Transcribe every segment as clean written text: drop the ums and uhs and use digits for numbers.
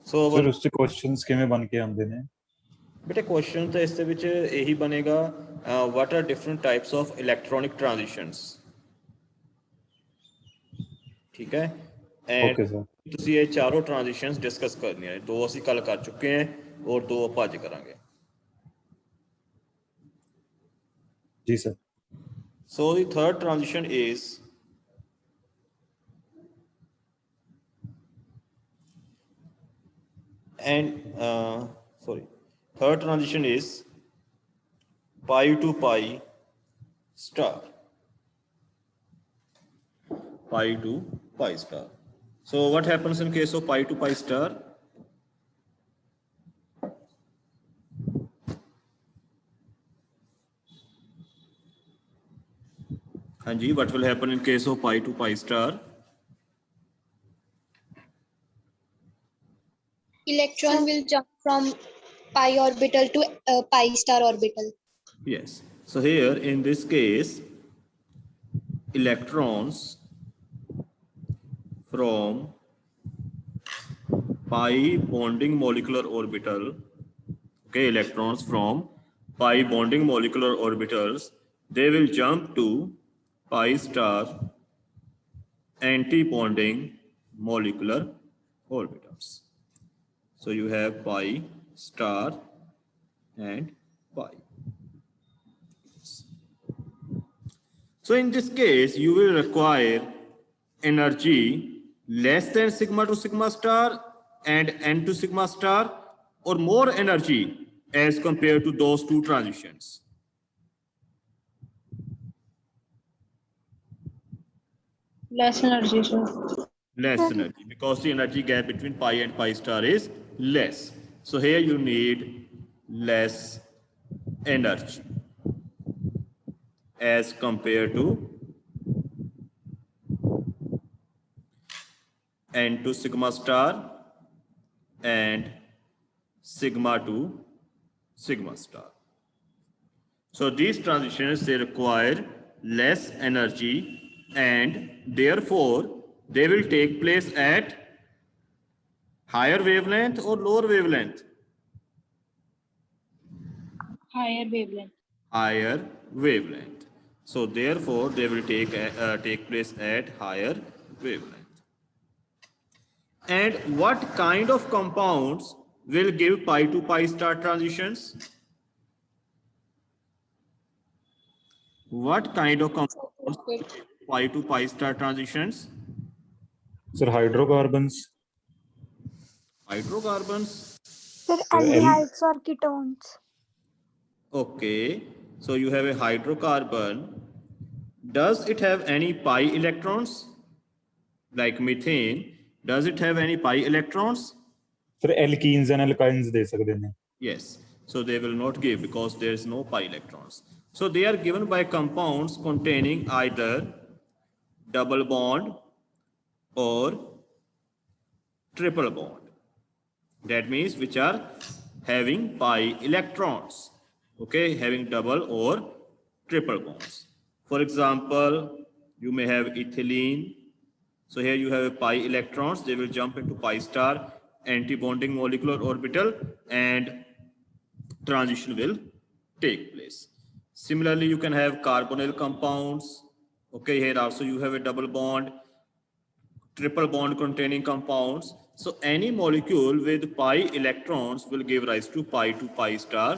So sir उससे questions किवें बन के आंदे ने? बेटे क्वेश्चन तो इस विच यही बनेगा, what are different types of electronic transitions. ठीक है, ओके सर। ਤੁਸੀਂ ਇਹ ਚਾਰੋਂ ਟ੍ਰਾਂਜੀਸ਼ਨਸ ਡਿਸਕਸ ਕਰਨੀਆਂ ਨੇ। 2 ਅਸੀਂ ਕੱਲ ਕਰ ਚੁੱਕੇ ਹਾਂ ਔਰ 2 ਆਪਾਂ ਅੱਜ ਕਰਾਂਗੇ। जी sir. So the third transition is third transition is pi to pi star. Pi to pi star. So what happens in case of pi to pi star? Hanji, what will happen in case of pi to pi star? Electron will jump from pi orbital to pi star orbital. Yes. So here in this case, electrons from pi bonding molecular orbital, okay, electrons from pi bonding molecular orbitals, they will jump to pi star anti-bonding molecular orbitals. So you have pi star and pi. So in this case, you will require energy less than sigma to sigma star and n to sigma star, or more energy as compared to those two transitions. Less energy, sir. Less energy, because the energy gap between pi and pi star is less. So here you need less energy as compared to n to sigma star and sigma to sigma star. So these transitions, they require less energy and therefore they will take place at higher wavelength or lower wavelength? Higher wavelength. Higher wavelength. So therefore they will take place at higher wavelength. And what kind of compounds will give pi to pi star transitions? What kind of compounds give pi to pi star transitions? Sir hydrocarbons. Hydrocarbons. Sir, aldehydes or ketones. Okay, so you have a hydrocarbon. Does it have any pi electrons? Like methane, does it have any pi electrons? Sir alkenes and alkynes दे सकते हैं। Yes, so they will not give because there is no pi electrons. So they are given by compounds containing either double bond or triple bond. That means which are having pi electrons, okay, having double or triple bonds. For example, you may have ethylene. So here you have a pi electrons, they will jump into pi star anti-bonding molecular orbital and transition will take place. Similarly, you can have carbonyl compounds. Okay, here also you have a double bond, triple bond containing compounds. So any molecule with pi electrons will give rise to pi star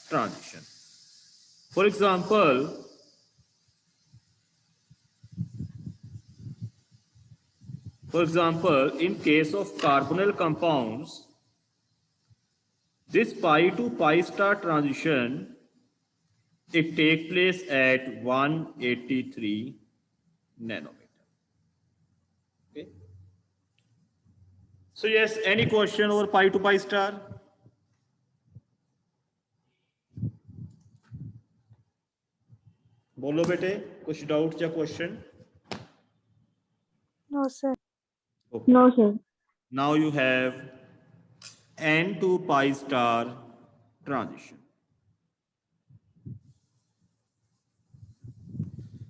transition. For example, in case of carbonyl compounds, this pi to pi star transition, it takes place at 183 nanometer. Okay. So yes, any question over pi to pi star? बोलो बेटे, कुछ doubt या question? No, sir. Okay. No, sir. Now you have n to pi star transition.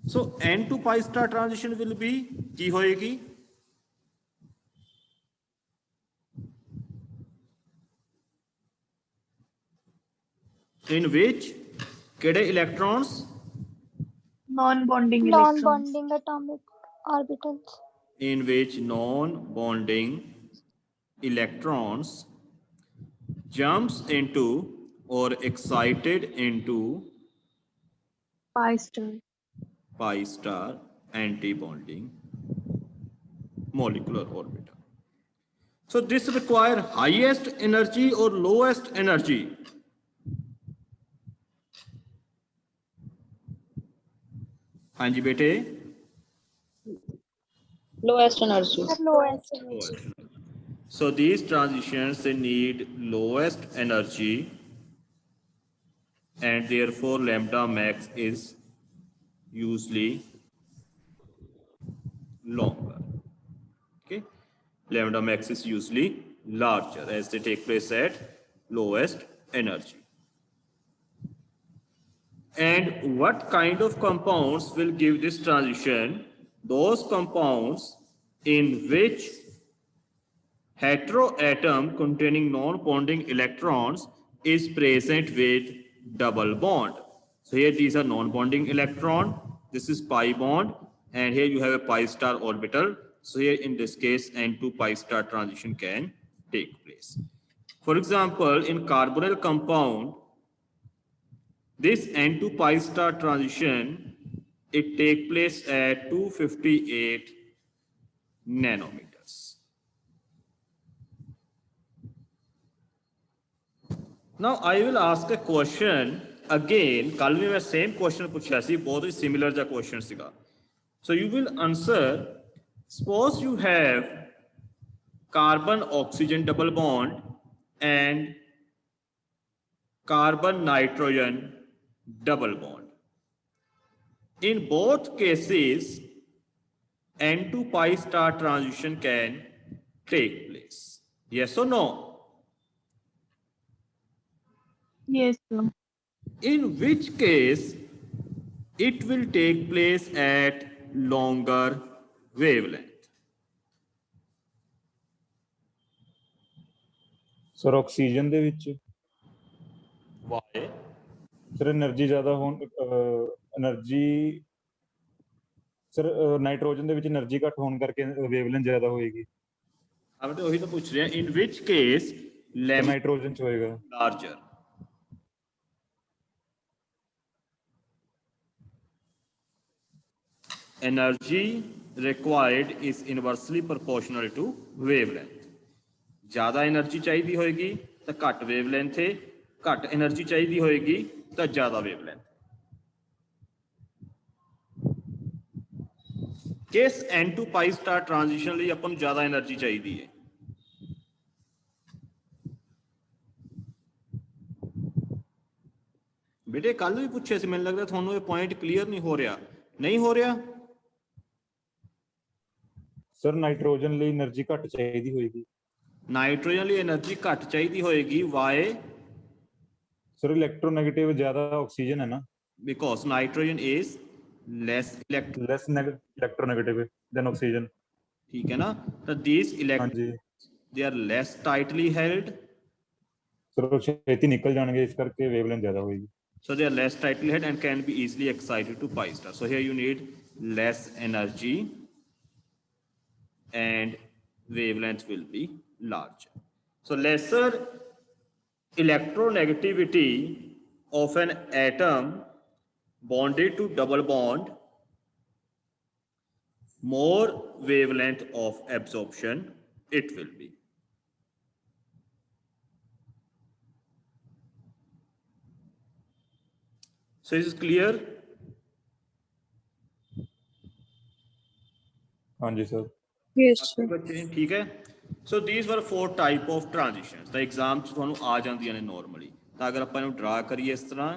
So n to pi star transition will be की होएगी? in which ਕਿਹੜੇ electrons Non-bonding electrons. Non-bonding atomic orbitals. in which non-bonding electrons jumps into or excited into Pi star. pi star anti-bonding molecular orbital. So this require highest energy or lowest energy? हाँ जी बेटे. Lowest energy. The lowest. So these transitions they need lowest energy and therefore lambda max is usually longer. Okay, lambda max is usually larger as they take place at lowest energy. And what kind of compounds will give this transition? Those compounds in which heteroatom containing non-bonding electrons is present with double bond. So here these are non-bonding electron. This is pi bond, and here you have a pi star orbital. So here in this case, N2 pi star transition can take place. For example, in carbonyl compound, this N2 pi star transition, it take place at 258 nanometers. Now I will ask a question again. कल भी मैं same question पूछा सी, बहुत ही similar जा question सीगा. So you will answer. Suppose you have carbon oxygen double bond and carbon nitrogen double bond. In both cases, N2 pi star transition can take place. Yes or no? Yes, sir. In which case, it will take place at longer wavelength. Sir oxygen ਦੇ ਵਿੱਚ Why? Sir energy ਜ਼ਿਆਦਾ ਹੋਣ energy sir nitrogen ਦੇ ਵਿੱਚ energy ਘੱਟ ਹੋਣ ਕਰਕੇ wavelength ਜ਼ਿਆਦਾ ਹੋਏਗੀ. अब तो वही तो पूछ रहे हैं. In which case, lambda nitrogen ਚ ਹੋਏਗਾ. larger. Energy required is inversely proportional to wavelength. ज़्यादा एनर्जी चाहिए होएगी तो घट वेवलेंथ है, घट एनर्जी चाहिए होएगी तो ज़्यादा वेवलेंथ. किस N2 pi star transition ਲਈ ਆਪਾਂ ਨੂੰ ज़्यादा एनर्जी चाहिए है? बेटे कल भी पूछे से, मैंने लगता थानू ये पॉइंट क्लीयर नहीं हो रहा. नहीं हो रहा? ਸਰ ਨਾਈਟ੍ਰੋਜਨ ਲਈ એનર્ਜੀ ਘੱਟ ਚਾਹੀਦੀ ਹੋਏਗੀ. नाइट्रोजन ਲਈ એનર્ਜੀ ਘੱਟ ਚਾਹੀਦੀ ਹੋਏਗੀ. ਵਾਈ? ਸਰ ਇਲੈਕਟ੍ਰੋਨੈਗੇਟਿਵ ਜ਼ਿਆਦਾ ਆਕਸੀਜਨ ਹੈ ਨਾ. Because nitrogen is less less electronegative than oxygen. ठीक है ना. तो these electrons ਹਾਂਜੀ they are less tightly held, sir ਉਹ ਛੇਤੀ ਨਿਕਲ ਜਾਣਗੇ, ਇਸ ਕਰਕੇ ਵੇਵਲੈਂਥ ਜ਼ਿਆਦਾ ਹੋਏਗੀ. so they are less tightly held and can be easily excited to pi star. So here you need less energy and wavelength will be larger. So lesser electronegativity of an atom bonded to double bond, more wavelength of absorption it will be. So is it clear? ਹਾਂਜੀ sir. Yes, sir. बच्चे ठीक है. So these were 4 type of transitions. The exam ਚ ਤੁਹਾਨੂੰ ਆ ਜਾਂਦੀਆਂ ਨੇ normally. ਤਾਂ ਅਗਰ ਆਪਾਂ ਇਹਨੂੰ ਡਰਾ ਕਰੀਏ ਇਸ ਤਰ੍ਹਾਂ,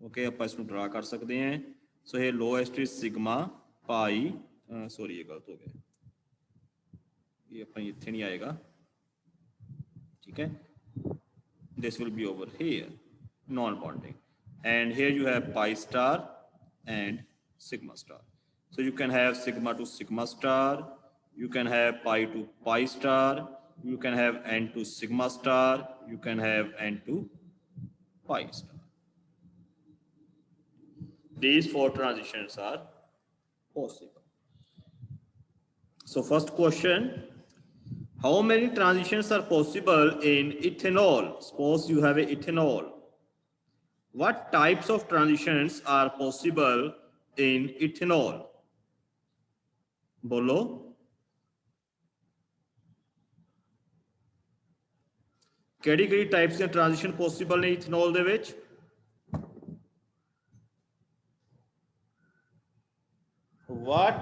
ਓਕੇ ਆਪਾਂ ਇਸ ਨੂੰ ਡਰਾ ਕਰ ਸਕਦੇ ਹਾਂ. ਸੋ ਇਹ lowest is sigma pi, sorry ਇਹ ਗਲਤ ਹੋ ਗਿਆ, ਇਹ ਆਪਾਂ ਇੱਥੇ ਨਹੀਂ ਆਏਗਾ. ਠੀਕ ਹੈ. This will be over here, non-bonding, and here you have pi star and sigma star. So you can have sigma to sigma star, you can have pi to pi star, you can have N2 sigma star, you can have N2 pi star. These four transitions are possible. So first question, how many transitions are possible in ethanol? Suppose you have a ethanol. What types of transitions are possible in ethanol? Bolo. ਕਿਹੜੀ types of transition possible ਨੇ ethanol ਦੇ ਵਿੱਚ? What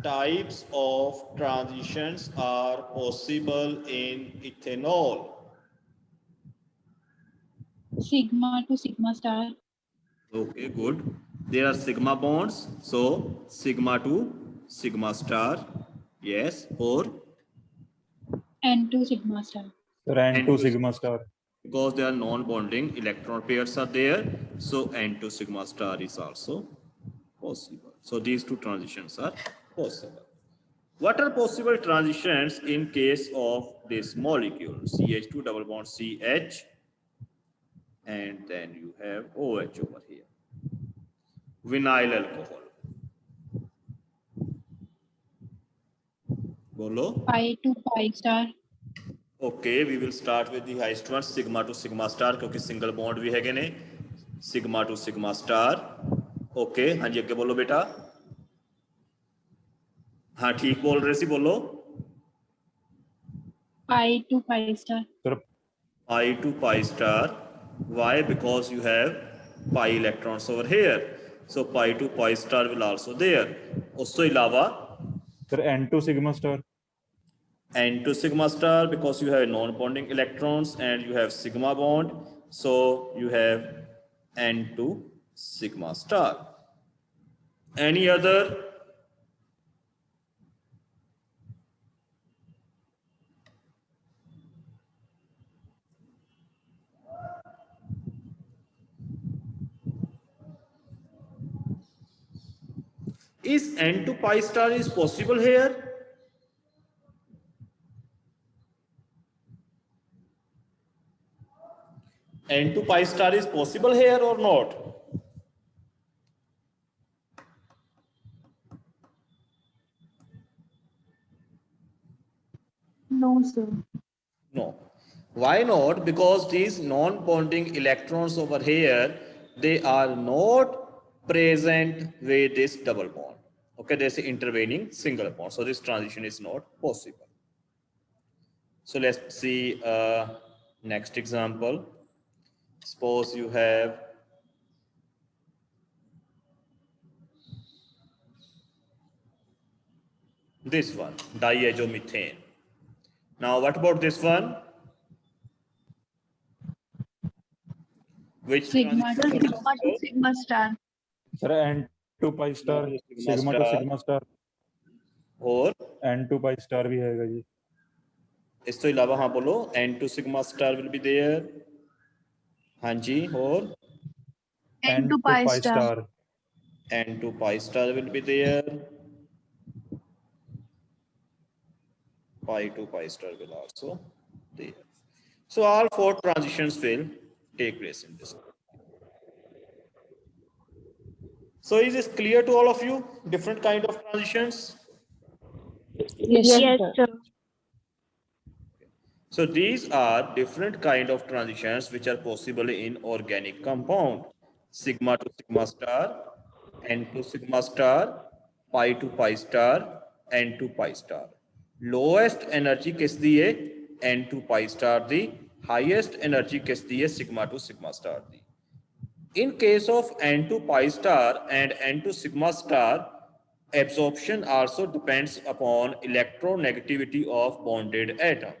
types of transitions are possible in ethanol? Sigma to sigma star. Okay, good. There are sigma bonds, so sigma to sigma star. Yes, or N to sigma star. Sir, N2 sigma star. because there are non-bonding electron pairs are there, so N2 sigma star is also possible. So these two transitions are possible. What are possible transitions in case of this molecule? CH2 double bond CH, and then you have OH over here. Vinyl alcohol. Bolo. Pi to pi star. Okay, we will start with the highest one, sigma to sigma star, क्योंकि single bond भी हैगे ने, sigma to sigma star. Okay, हाँ जी अगे बोलो बेटा. हाँ ठीक बोल रहे सी बोलो. Pi to pi star. Sir, Pi to pi star. Why? Because you have pi electrons over here. So pi to pi star will also there. उस तो इलावा sir, N2 sigma star. N2 sigma star, because you have non-bonding electrons and you have sigma bond, so you have N2 sigma star. Any other? Is N2 pi star is possible here? N2 pi star is possible here or not? No, sir. No. Why not? Because these non-bonding electrons over here, they are not present with this double bond. Okay, there's an intervening single bond. So this transition is not possible. So let's see next example. Suppose you have this one, diazomethane. Now what about this one? Which Sigma to transition is Sigma to possible? sigma star. Sir, N2 pi star. Sigma to sigma star. और N2 pi star भी हैगा जी. इस तो इलावा हाँ बोलो N2 sigma star will be there. हाँ जी और N2 pi star. N2 pi star will be there. Pi to pi star will also there. So all four transitions will take place in this. So is this clear to all of you? Different kind of transitions. Yes, sir. So these are different kind of transitions which are possible in organic compound. Sigma to sigma star, N to sigma star, pi to pi star, N to pi star. Lowest energy किस दी है? N to pi star the. Highest energy किस दी है? Sigma to sigma star the. In case of N to pi star and N to sigma star, absorption also depends upon electronegativity of bonded atom.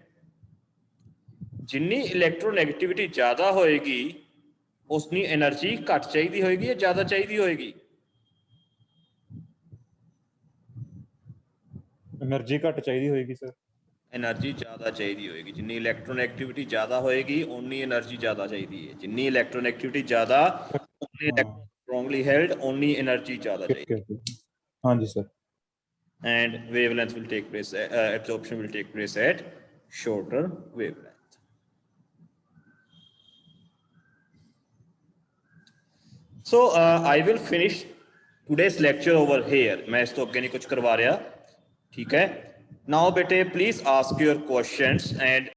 जिन्नी electronegativity ज्यादा होएगी उसनी energy घट चाहिए होएगी या ज्यादा चाहिए होएगी? एनर्जी घट चाहिए होएगी सर. एनर्जी ज्यादा चाहिए होएगी. जिन्नी इलेक्ट्रोनेगेटिविटी ज्यादा होएगी उन्नी एनर्जी ज्यादा चाहिए है. जिन्नी इलेक्ट्रोनेगेटिविटी ज्यादा उन्नी स्ट्रांगली हेल्ड उन्नी एनर्जी ज्यादा चाहिए. हाँ जी sir. And wavelength will take place, absorption will take place at shorter wavelength. So I will finish today's lecture over here. मैं इस तो अगे नहीं कुछ करवा रहा, ठीक है. Now बेटे please ask your questions and